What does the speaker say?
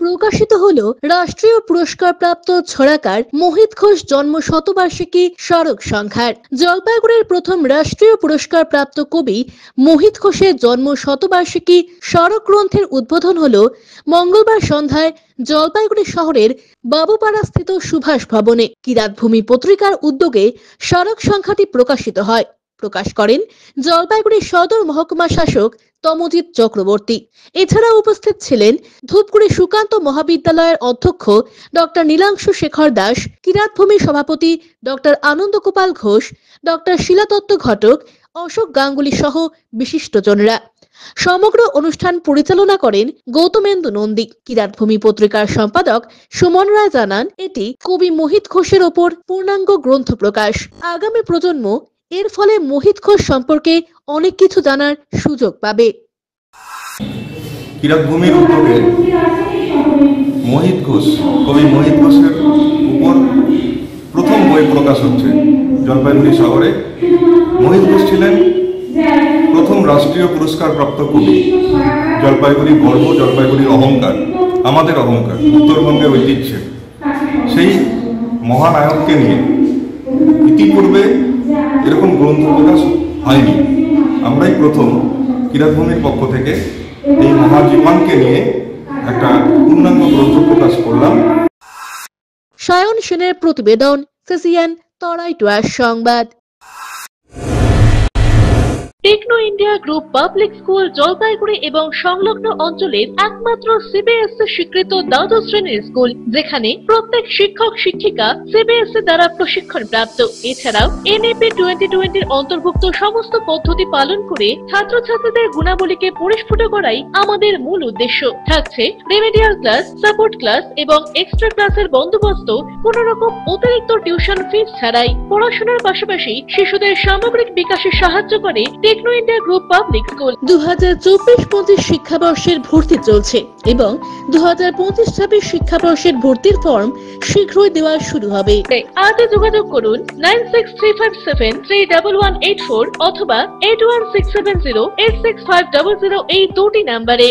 প্রকাশিত হলো রাষ্ট্রীয় পুরস্কার প্রাপ্ত ছড়াকার মোহিত ঘোষ জন্ম শতবার্ষিকী স্মারক সংখ্যার। জলপাইগুড়ির প্রথম রাষ্ট্রীয় পুরস্কার প্রাপ্ত কবি মোহিত ঘোষের জন্ম শতবার্ষিকী স্মারক গ্রন্থের উদ্বোধন হলো মঙ্গলবার সন্ধ্যায় জলপাইগুড়ি শহরের বাবুপাড়া স্থিত সুভাষ ভবনে। কিরাতভূমি পত্রিকার উদ্যোগে স্মারক সংখ্যাটি প্রকাশিত হয়। প্রকাশ করেন জলপাইগুড়ি সদর মহকুমা শাসক তমজিৎ চক্রবর্তী। এছাড়া উপস্থিত ছিলেন ধূপগুড়ি সুকান্ত মহাবিদ্যালয়ের অধ্যক্ষ ডক্টর নীলাংশু শেখর দাস, কিরাতভূমি সভাপতি ডক্টর আনন্দ গোপাল ঘোষ, ডক্টর শিলাদত্ত ঘটক, অশোক গাঙ্গুলি সহ বিশিষ্টজনরা। সমগ্র অনুষ্ঠান পরিচালনা করেন গৌতমেন্দু নন্দী। কিরাতভূমি পত্রিকার সম্পাদক সুমন রায় জানান, এটি কবি মোহিত ঘোষের ওপর পূর্ণাঙ্গ গ্রন্থ প্রকাশ। আগামী প্রজন্ম এর ফলে মোহিত ঘোষ সম্পর্কে অনেক কিছু জানার সুযোগ পাবে। কিরাতভূমির উদ্যোগে মোহিত ঘোষ, কবি মোহিত ঘোষের উপর প্রথম বই প্রকাশ হচ্ছে জলপাইগুড়ি শহরে। মোহিত ঘোষ ছিলেন প্রথম রাষ্ট্রীয় পুরস্কার প্রাপ্ত কবি। জলপাইগুড়ি গর্ব, জলপাইগুড়ির অহংকার, আমাদের অহংকার, উত্তরবঙ্গের ঐতিহ্যে সেই মহানায়ককে নিয়ে ইতিপূর্বে এরকম গ্রন্থ প্রকাশ হয়নি। আমরাই প্রথম কিরাতভূমির পক্ষ থেকে এই মহাজীবনকে নিয়ে একটা পূর্ণাঙ্গ গ্রন্থ প্রকাশ করলাম। সায়ন সেনের প্রতিবেদন, CCN তরাইটুয়ার সংবাদ। Techno India group public school Jalpaiguri এবং সংলগ্ন অঞ্চলের একমাত্র সিবিএসই স্বীকৃত দ্বাদশ শ্রেণীর স্কুল, যেখানে প্রত্যেক শিক্ষক শিক্ষিকা সিবিএসই দ্বারা প্রশিক্ষণ প্রাপ্ত। এছাড়াও NAP 2020 অন্তর্ভুক্ত সমস্ত পদ্ধতি পালন করে ছাত্রছাত্রীদের গুণাবলীকে পরিস্ফুট করাই আমাদের মূল উদ্দেশ্য। থাকছে রেমেডিয়াল ক্লাস, সাপোর্ট ক্লাস এবং এক্সট্রা ক্লাসের বন্দোবস্ত, কোন রকম অতিরিক্ত টিউশন ফিস ছাড়াই। পড়াশোনার পাশাপাশি শিশুদের সামগ্রিক বিকাশে সাহায্য করে Techno India group public school. 2024-25 শিক্ষাবর্ষের ভর্তি চলছে এবং 2025-26 শিক্ষাবর্ষের ভর্তির ফর্ম শীঘ্রই দেওয়া শুরু হবে। আজই যোগাযোগ করুন 9635731184 অথবা 8167086500 এই দুটি নাম্বারে।